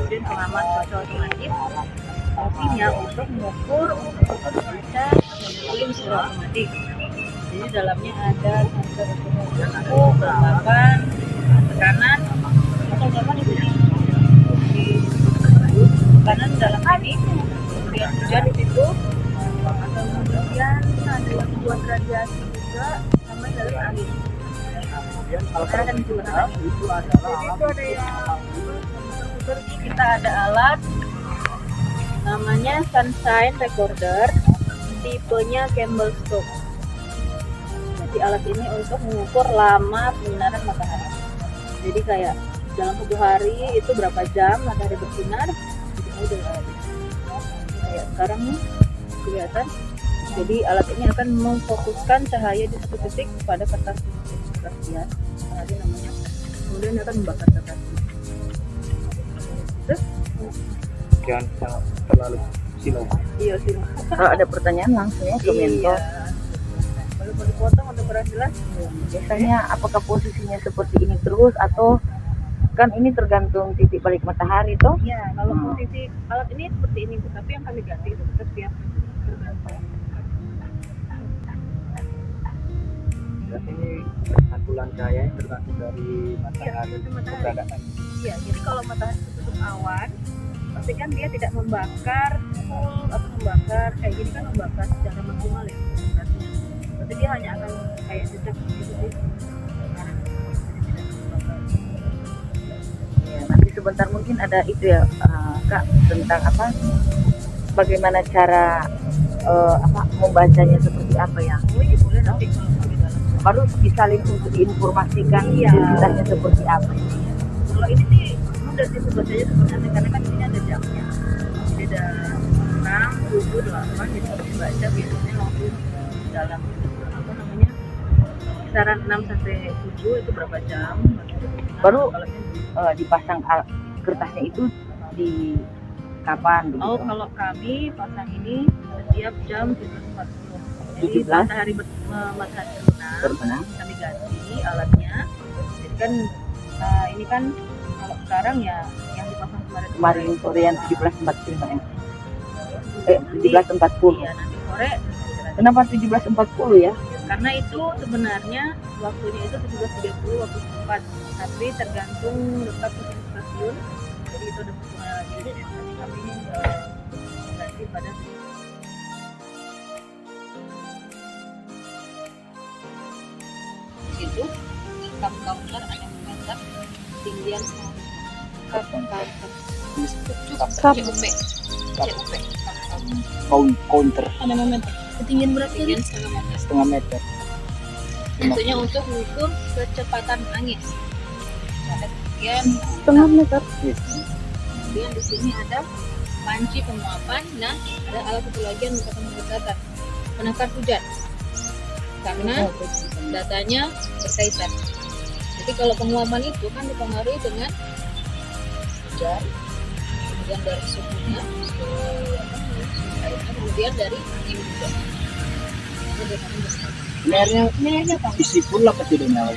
kemudian pengamat cuaca otomatis fungsinya untuk mengukur cuaca iklim secara otomatis. Jadi dalamnya ada sensor suhu, kelembapan, tekanan atau zaman itu di tekanan dalam ini, kemudian hujan di situ, atau kemudian ada yang buat radiasi juga sama dari angin. Dan juga itu ada yang kita ada alat namanya sunshine recorder, tipenya Campbell Stokes. Jadi alat ini untuk mengukur lama penyinaran matahari. Jadi kayak dalam 1 hari itu berapa jam matahari bersinar. Kayak sekarang nih kelihatan. Jadi alat ini akan memfokuskan cahaya di satu titik pada kertas hias, matahari namanya. Kemudian akan membakar kertas. Terus jangan terlalu silau. iya sih. Kalau ada pertanyaan langsung ya komentar. Kalau mau dipotong untuk kurang jelas. Biasanya apakah posisinya seperti ini terus atau kan ini tergantung titik balik matahari toh? Iya, kalau posisi alat ini seperti ini, tapi yang kami ganti itu tetap ya. Dan ini pantulan cahaya tergantung dari matahari keberadaan. Iya, jadi kalau matahari tertutup awan, pasti kan dia tidak membakar full atau membakar kayak gini kan membakar secara maksimal ya. Berarti dia hanya akan kayak jejak gitu sih. Ya, nanti sebentar mungkin ada itu ya Kak tentang apa bagaimana cara membacanya seperti apa ya. Oh iya boleh nanti kalau di dalam. Baru disalin untuk diinformasikan identitasnya seperti apa. Kalau ini sih mudah sih sebetulnya sebenarnya karena kan ini ada jamnya. Jadi ada 6, 7, 8 jadi kalau dibaca biasanya langsung dalam apa namanya kisaran 6 sampai 7 itu berapa jam. Baru dipasang kertasnya itu di kapan? Begitu? Oh kalau kami pasang ini setiap jam 7.40. Jadi matahari terbenam, kami ganti alatnya. Jadi kan ini kan kalau sekarang ya yang dipasang kemarin sore yang 17.45 ya. 17.40. Iya, nanti sore. Kenapa 17.40 ya? Karena itu sebenarnya waktunya itu 17.30 waktu setempat, tapi tergantung letak stasiun. Jadi itu ada perhitungan lagi. Jadi kami ganti pada itu counter ada meter tinggian Counter ada meter ketinggian berapa tinggian setengah meter. tentunya untuk mengukur kecepatan angin ada ketinggian Setengah meter. kemudian di sini ada panci penguapan. Nah ada alat satu lagi yang merupakan pendekatan penakar hujan karena datanya berkaitan. Jadi kalau penguapan itu kan dipengaruhi dengan hujan, kemudian dari suhunya, kemudian dari angin juga. Sebenarnya isi full apa tidak awal?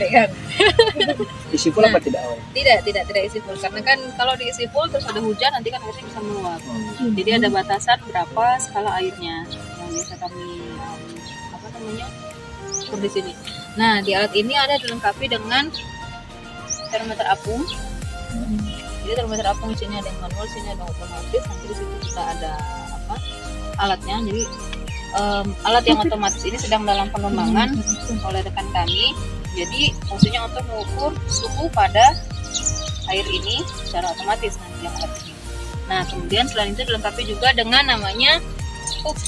Isi full apa tidak awal? Tidak isi full karena kan kalau diisi full terus ada hujan nanti kan airnya bisa meluap. Jadi ada batasan berapa skala airnya yang biasa kami ukur di sini. Nah di alat ini ada dilengkapi dengan termometer apung. Jadi termometer apung sini ada yang manual, sini ada yang otomatis. Nanti di situ kita ada alatnya. Jadi alat yang otomatis ini sedang dalam pengembangan oleh rekan kami. Jadi fungsinya untuk mengukur suhu pada air ini secara otomatis nanti yang alat ini. Nah kemudian selain itu dilengkapi juga dengan namanya hook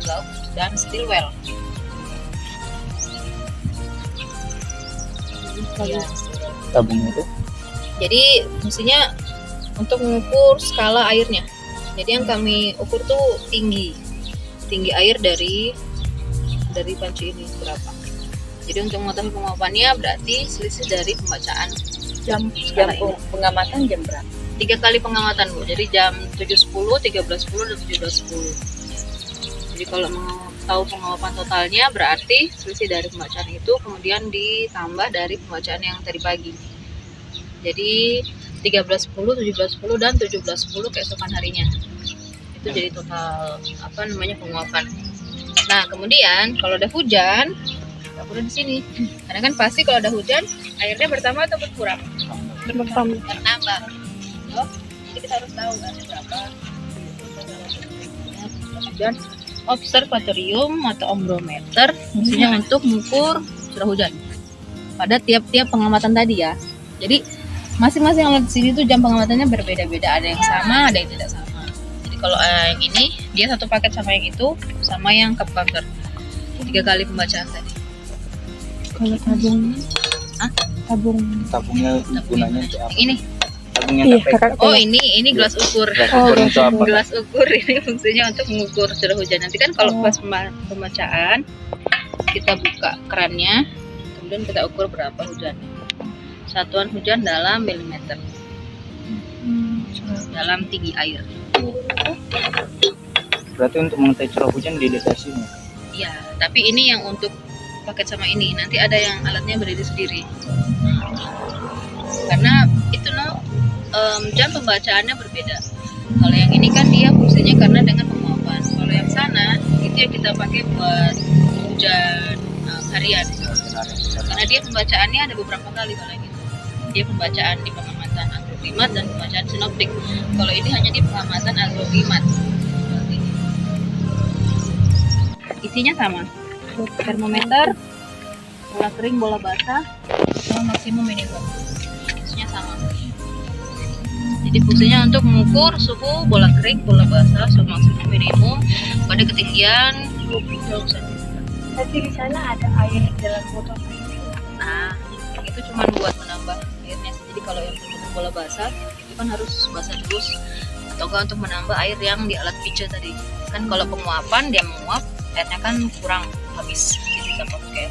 glove dan steel well. Ya. Tabung itu. Jadi fungsinya untuk mengukur skala airnya. Jadi yang kami ukur tuh tinggi air dari panci ini berapa. Jadi untuk mengetahui penguapannya berarti selisih dari pembacaan Jam pengamatan jam berapa? 3 kali pengamatan Bu. Jadi jam 7.10, 13.10 dan 17.10. Jadi kalau mau tahu pengawapan totalnya berarti selisih dari pembacaan itu kemudian ditambah dari pembacaan yang tadi pagi. Jadi 13.10, 17.10 dan 17.10 keesokan harinya. Itu jadi total apa namanya penguapan. Nah, kemudian kalau ada hujan, nggak perlu di sini. Karena kan pasti kalau ada hujan, airnya bertambah atau berkurang? Bertambah. Oh, jadi kita harus tahu ada berapa. Dan observatorium atau ombrometer fungsinya untuk mengukur curah hujan pada tiap-tiap pengamatan tadi ya. Jadi masing-masing alat di sini tuh jam pengamatannya berbeda-beda, ada yang sama, ada yang tidak sama. Jadi kalau yang ini dia satu paket sama yang itu, sama yang cup counter 3 kali pembacaan tadi. Kalau tabungnya? Hah? Tabungnya gunanya untuk apa? Yang ini. Tabungnya Iya, apa? kakak. Oh ini gelas ukur. Untuk apa? Gelas ukur ini fungsinya untuk mengukur curah hujan. Nanti kan kalau pas pembacaan kita buka kerannya, kemudian kita ukur berapa hujannya. Satuan hujan dalam milimeter. Dalam tinggi air. Berarti untuk mengetahui curah hujan di detasinya. Iya, tapi ini yang untuk paket sama ini. Nanti ada yang alatnya berdiri sendiri. Karena itu jam pembacaannya berbeda. Kalau yang ini kan dia fungsinya karena dengan penguapan. Kalau yang sana itu yang kita pakai buat hujan harian. Karena dia pembacaannya ada beberapa kali kalau yang itu. Dia pembacaan di pengamatan agroklimat dan pembacaan sinoptik. Kalau ini hanya di pengamatan agroklimat. Isinya sama. Termometer, bola kering, bola basah, sama maksimum minimum. Isinya sama. Jadi fungsinya untuk mengukur suhu bola kering, bola basah, suhu maksimum minimum pada ketinggian 20 cm. Tapi di sana ada air dalam botol. Nah, itu cuma buat menambah airnya. Jadi kalau yang untuk bola basah itu kan harus basah terus, atau enggak untuk menambah air yang di alat pijat tadi. Kan kalau penguapan dia menguap, airnya kan kurang habis. Jadi kita pakai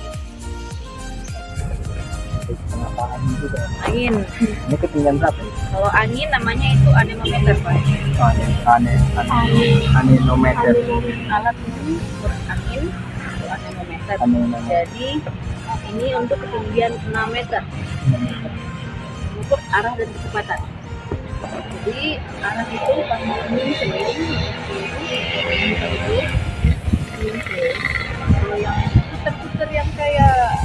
Pengapahan juga. angin. Ini ketinggian berapa? Kalau angin namanya itu anemometer, Pak. Anemometer. Alat ini ukur angin itu anemometer. Anemometer. Jadi ini untuk ketinggian 6 meter. Mengukur arah dan kecepatan. Jadi arah itu pas ini sendiri, kalau yang puter-puter yang kayak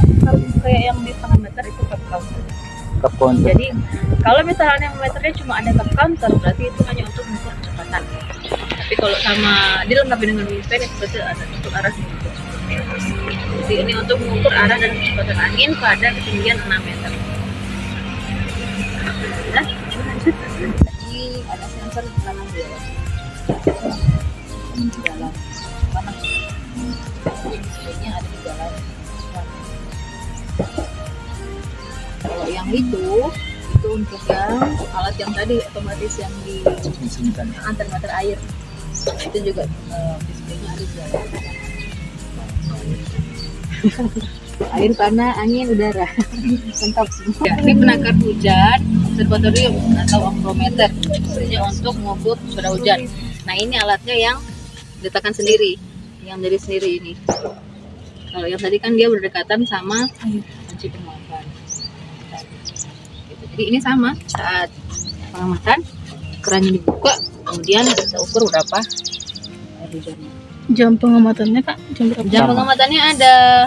yang di tengah meter itu cup counter. Cup counter. Jadi kalau misalnya meternya cuma ada cup counter, berarti itu hanya untuk mengukur kecepatan. Tapi kalau sama dilengkapi dengan wingspan itu berarti ada untuk arah sini. Jadi ini untuk mengukur arah dan kecepatan angin pada ketinggian 6 meter. Nah, ini ada sensor di kanan dia. Di dalam mana? Ini ada di dalam. Kalau yang itu untuk yang alat yang tadi otomatis yang di antar air. Itu juga displaynya ada di dalam. Air, tanah, angin, udara, lengkap semua. Ya, ini penakar hujan, observatorium atau ombrometer, fungsinya untuk mengukur curah hujan. Nah ini alatnya yang letakkan sendiri, yang dari sendiri ini. Kalau yang tadi kan dia berdekatan sama kunci penguapan. Jadi ini sama, saat pengamatan kerannya dibuka, kemudian kita ukur berapa air hujannya. Jam pengamatannya Kak, jam berapa? Jam pengamatannya ada,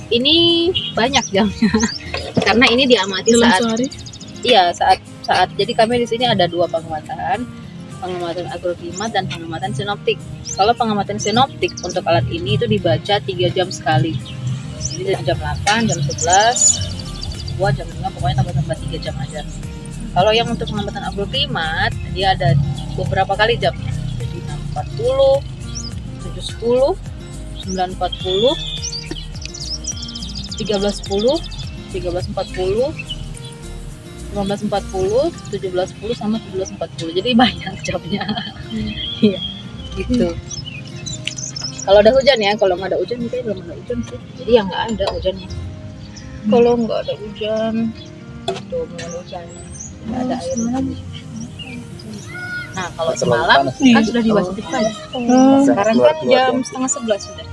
ini banyak jamnya karena ini diamati Dalam saat sehari? iya saat jadi kami di sini ada 2 pengamatan agroklimat dan pengamatan sinoptik. Kalau pengamatan sinoptik untuk alat ini itu dibaca 3 jam sekali, jadi dari jam 8, jam 11, 2, jam 5, pokoknya tambah 3 jam aja. Kalau yang untuk pengamatan agroklimat dia ada beberapa kali jamnya, jadi 6.40, 7.10, 9.40, 13.10, 13.40, 15.40, 17.10 sama 17.40. Jadi banyak jamnya. Iya, gitu. Kalau ada hujan ya, kalau nggak ada hujan mungkin belum ada hujan sih. Jadi yang nggak ada hujannya. Kalau nggak ada hujan, tuh belum ada hujan, nggak ada air. Nah kalau semalam kan sudah diwajibkan. Sekarang kan jam 10:30 sudah.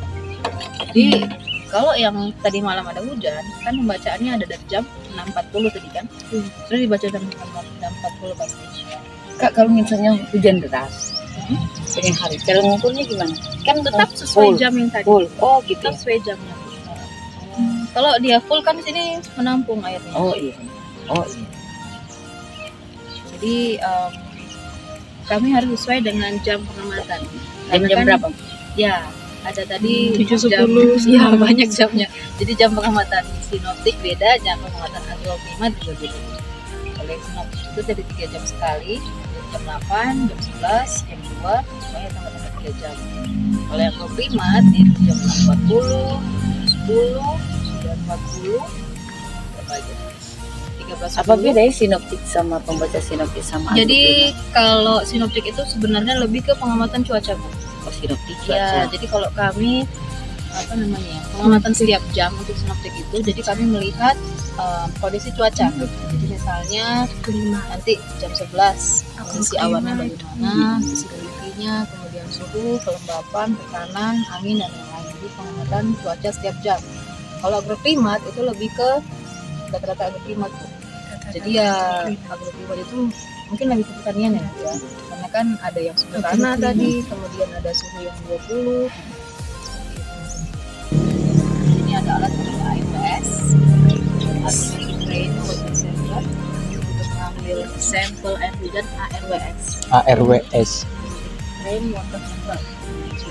Jadi Kalau yang tadi malam ada hujan, kan pembacaannya ada dari jam 6.40 tadi kan. Terus dibaca jam 6.40 pasti. Kak, kalau misalnya hujan deras, sering hari, cara ngukurnya gimana? Kan tetap sesuai full. jam yang tadi. Full. Oh gitu Tetap ya? sesuai jamnya. Kalau dia full kan di sini menampung airnya. Oh iya. Oh iya. Jadi kami harus sesuai dengan jam pengamatan. Karena Jam kan, berapa? Ya, ada tadi 7.10. ya banyak jamnya. Jadi jam pengamatan sinoptik beda, jam pengamatan agroklimat juga beda. Kalau yang sinoptik itu dari 3 jam sekali, jam 8, jam 11, jam 2, supaya tambah-tambah 3 jam. Kalau yang agroklimat itu jam 6.40, 10, 9.40, berapa aja? 13.10. Apa bedanya sinoptik sama pembaca sinoptik sama Jadi kalau sinoptik itu sebenarnya lebih ke pengamatan cuaca, Bu. oh, sinoptik Ya, cuaca. jadi kalau kami pengamatan setiap jam untuk sinoptik itu, jadi kami melihat kondisi cuaca. Jadi misalnya nanti jam 11 kondisi awannya bagaimana, visibilitasnya, kemudian suhu, kelembapan, tekanan, angin dan lain-lain. Jadi pengamatan cuaca setiap jam. Kalau agroklimat itu lebih ke data-data agroklimat, Bu. Jadi ya agroklimat itu mungkin lebih ke pertanian ya, Bu, ya. Karena kan ada yang sudah tanah tadi, kemudian ada suhu yang 20. Ini ada alat namanya AMPS, Artificial Rain Water Sensor, untuk mengambil sampel air hujan ARWS, ARWS. Rain Water Sensor.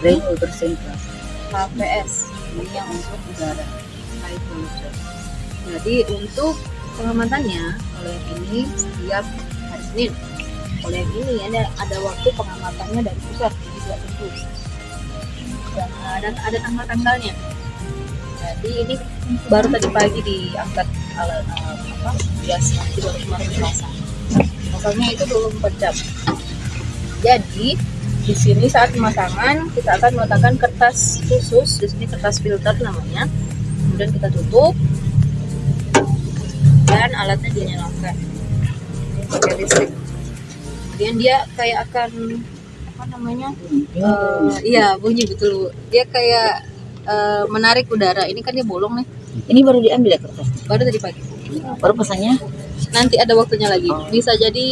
Rain water sensor. HPS, ini yang untuk udara, high pollution. Jadi untuk pengamatannya, kalau yang ini setiap hari Senin. Kalau yang ini ada waktu pengamatannya dari pusat, jadi tidak tentu. Dan ada tanggal-tanggalnya. Jadi ini baru tadi pagi diangkat alat bias, nanti baru kemarin dipasang. Totalnya itu 24 jam. Jadi di sini saat pemasangan kita akan meletakkan kertas khusus, di sini kertas filter namanya. Kemudian kita tutup dan alatnya dinyalakan pakai listrik. Kemudian dia kayak akan iya bunyi betul. Dia kayak menarik udara. Ini kan dia bolong nih. Ini baru diambil ya kertas? Baru tadi pagi. Baru pasangnya? Nanti ada waktunya lagi. Bisa jadi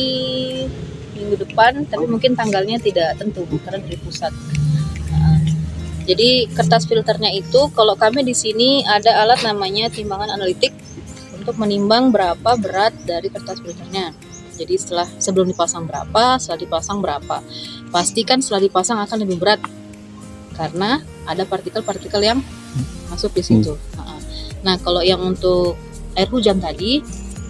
minggu depan, tapi mungkin tanggalnya tidak tentu karena dari pusat. Jadi kertas filternya itu, kalau kami di sini ada alat namanya timbangan analitik untuk menimbang berapa berat dari kertas filternya. Jadi sebelum dipasang berapa, setelah dipasang berapa. Pastikan setelah dipasang akan lebih berat karena ada partikel-partikel yang masuk di situ. Nah, kalau yang untuk air hujan tadi,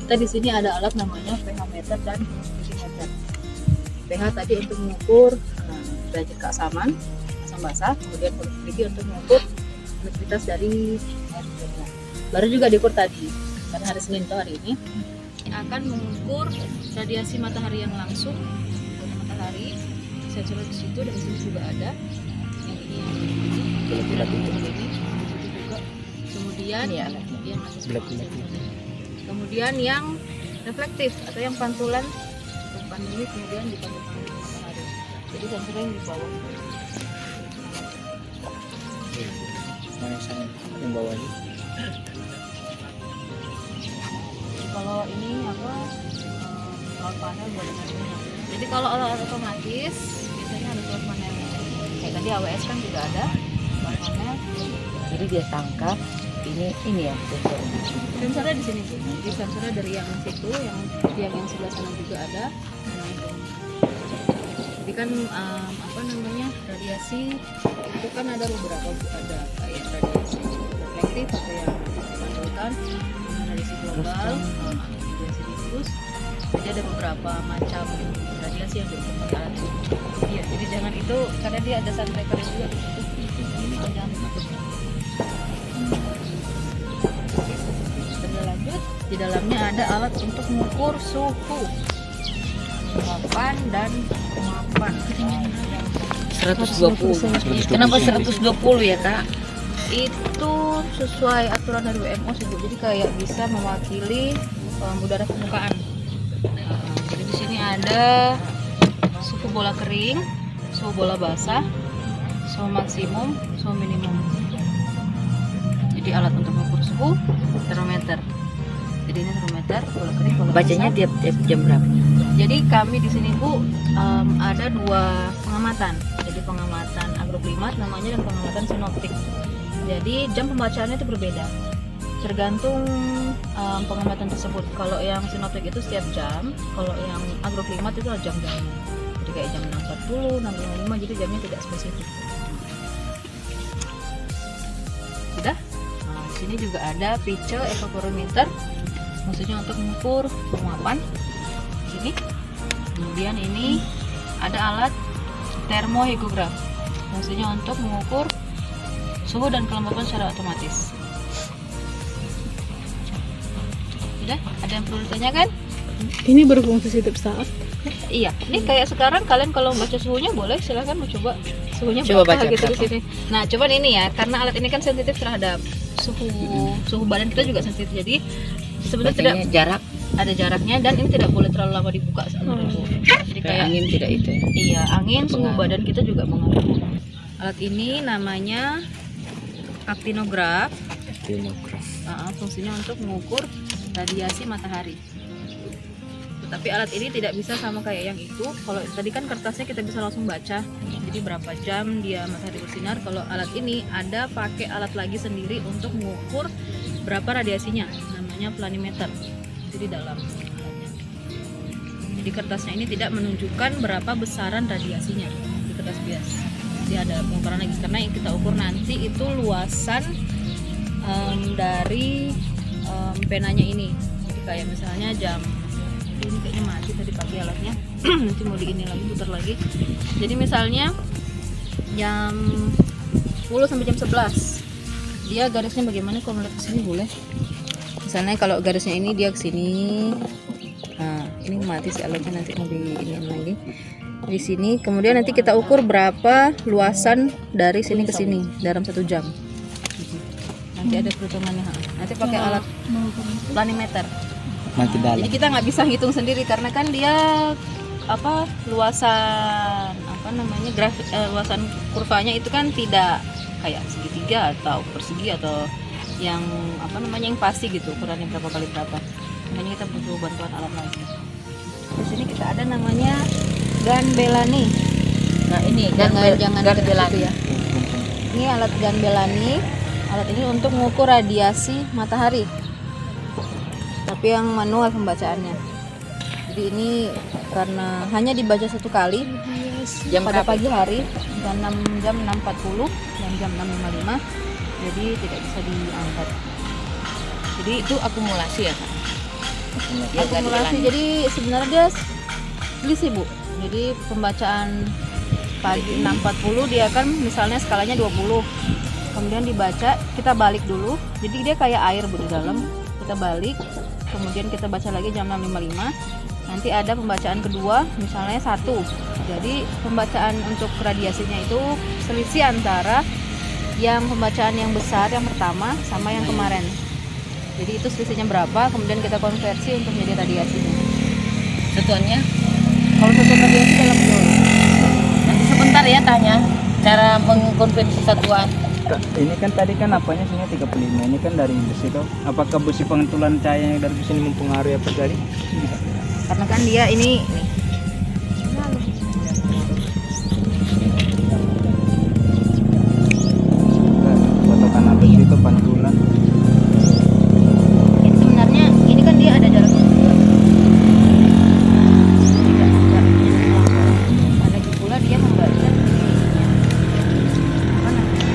kita di sini ada alat namanya pH meter dan humidity. pH tadi untuk mengukur derajat keasaman, asam basah, kemudian humidity untuk mengukur humidity dari air hujannya. Baru juga diukur tadi, pada hari Senin atau hari ini akan mengukur radiasi matahari yang langsung dari matahari. Sensor di situ dan di sini juga ada. Yang ini yang ini juga. Kemudian kemudian yang reflektif atau yang pantulan depan ini kemudian dipantulkan dengan matahari. Jadi sensornya yang di bawah. Mana sana yang bawah ini? Kalau ini solar panel buat energi. Jadi kalau alat otomatis biasanya ada solar panel. Kayak tadi AWS kan juga ada solar panel. Jadi dia tangkap ini ya sensornya. Sensornya di sini tuh. Jadi sensornya dari yang situ, yang sebelah sana juga ada. Jadi kan radiasi itu kan ada beberapa, ada kayak radiasi reflektif atau yang dipantulkan, radiasi global, radiasi diffus. Jadi ada beberapa macam radiasi yang diukur pakai alat itu. Iya, jadi jangan itu karena dia ada sun tracker juga di situ. Ini jangan takut. Lanjut, di dalamnya ada alat untuk mengukur suhu, penguapan dan penguapan. 120. Kenapa 120 ya kak? Itu sesuai aturan dari WMO sih, Bu. Jadi kayak bisa mewakili udara permukaan. Jadi di sini ada suhu bola kering, suhu bola basah, suhu maksimum, suhu minimum. Jadi Jadi alat untuk mengukur suhu, termometer. Jadi ini termometer, kalau kering, kalau Bacanya basah. tiap jam berapa? Jadi kami di sini Bu ada 2 pengamatan. Jadi pengamatan agroklimat namanya dan pengamatan sinoptik. Jadi jam pembacaannya itu berbeda. Tergantung pengamatan tersebut. Kalau yang sinoptik itu setiap jam, kalau yang agroklimat itu adalah jam-jamnya. Jadi kayak jam 6.40, 6.55, jadi jamnya tidak spesifik. Sudah? Nah, di sini juga ada pitcher evaporimeter, maksudnya untuk mengukur penguapan. Sini. Kemudian ini ada alat termohigograf, maksudnya untuk mengukur suhu dan kelembapan secara otomatis. Sudah? Ada yang perlu ditanyakan? Ini berfungsi setiap saat. Iya, ini kayak sekarang kalian kalau baca suhunya boleh silahkan mau coba suhunya Coba berapa baca gitu di berapa. sini. Nah, cuman ini ya, karena alat ini kan sensitif terhadap suhu badan kita juga sensitif. Jadi sebenarnya tidak Bacanya jarak, ada jaraknya dan ini tidak boleh terlalu lama dibuka saat beribu. Jadi kayak kayak angin tidak itu ya. iya, angin, suhu Pengaruh. badan kita juga mengaruh. Alat ini namanya aktinograf. Fungsinya untuk mengukur radiasi matahari. Tetapi alat ini tidak bisa sama kayak yang itu. Kalau tadi kan kertasnya kita bisa langsung baca, jadi berapa jam dia matahari bersinar. Kalau alat ini ada pakai alat lagi sendiri untuk mengukur berapa radiasinya, namanya planimeter. Jadi dalam alatnya. Jadi kertasnya ini tidak menunjukkan berapa besaran radiasinya di kertas bias. Jadi ada pengukuran lagi karena yang kita ukur nanti itu luasan dari penanya ini. Jadi kayak misalnya jam ini kayaknya mati tadi pagi alatnya. Nanti mau di ini lagi, putar lagi. Jadi misalnya jam 10 sampai jam 11 dia garisnya bagaimana, kalau melihat ke sini boleh. Misalnya kalau garisnya ini dia ke sini. Nah, ini mati si alatnya, nanti mau di ini lagi. Di sini kemudian nanti kita ukur berapa luasan dari sini ke sini dalam 1 jam. Nanti ada perhitungannya. Nanti pakai alat planimeter. Makin dalam. Jadi kita nggak bisa hitung sendiri karena kan dia luasan luasan kurvanya itu kan tidak kayak segitiga atau persegi atau yang yang pasti gitu, ukurannya berapa kali berapa. Makanya kita butuh bantuan alat lagi. Di sini kita ada namanya gun Bellani. Nah ini Jangan gun deket Bellani situ ya. Ini alat gun Bellani. Alat ini untuk mengukur radiasi matahari, tapi yang manual pembacaannya. Jadi ini karena hanya dibaca 1 kali jam pada berapa? pagi hari jam 6.40 dan jam 6.55, jadi tidak bisa diangkat. Jadi itu akumulasi ya Kak? Ya, Akumulasi, jadi sebenarnya dia selisih Bu. Jadi pembacaan pagi 6.40 dia kan misalnya skalanya 20, kemudian dibaca, kita balik dulu, jadi dia kayak air Bu di dalam, kita balik, kemudian kita baca lagi jam 6.55, nanti ada pembacaan kedua misalnya 1, jadi pembacaan untuk radiasinya itu selisih antara yang pembacaan yang besar yang pertama sama yang kemarin, jadi itu selisihnya berapa, kemudian kita konversi untuk menjadi radiasinya. Satuannya? Kalau satuan radiasi dalam joule. Nanti sebentar ya tanya cara mengkonversi satuan. Ini kan tadi kan apanya sini 35, ini kan dari besi itu. Apakah besi pengentulan cahaya yang dari besi ini mempengaruhi apa tadi? Karena kan dia ini nih. Potongan apa sih itu pantulan? Ini sebenarnya ini kan dia ada jaraknya juga. Ada pula dia membaca apa namanya?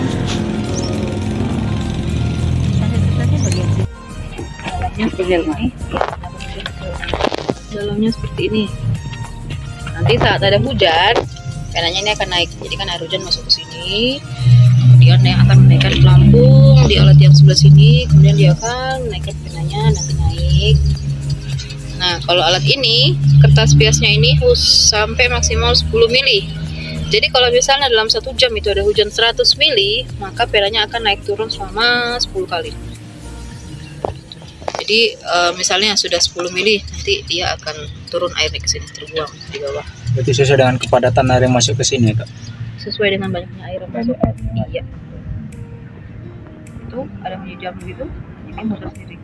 Sensitivitasnya bagian sini. Dalamnya seperti ini. Dalamnya seperti ini. Nanti saat ada hujan, penanya ini akan naik. Jadi kan air hujan masuk ke sini. Kemudian yang akan menaikkan pelampung di alat yang sebelah sini, kemudian dia akan menaikkan penanya, nanti naik. Nah, kalau alat ini, kertas biasnya ini sampai maksimal 10 mili. Jadi kalau misalnya dalam 1 jam itu ada hujan 100 mili, maka penanya akan naik turun selama 10 kali. Jadi misalnya sudah 10 mili, nanti dia akan turun air ke sini, terbuang di bawah. Berarti sesuai dengan kepadatan air yang masuk ke sini, Kak. Sesuai dengan banyaknya air yang masuk. Iya. itu ada bunyi jam gitu, ini muter sendiri.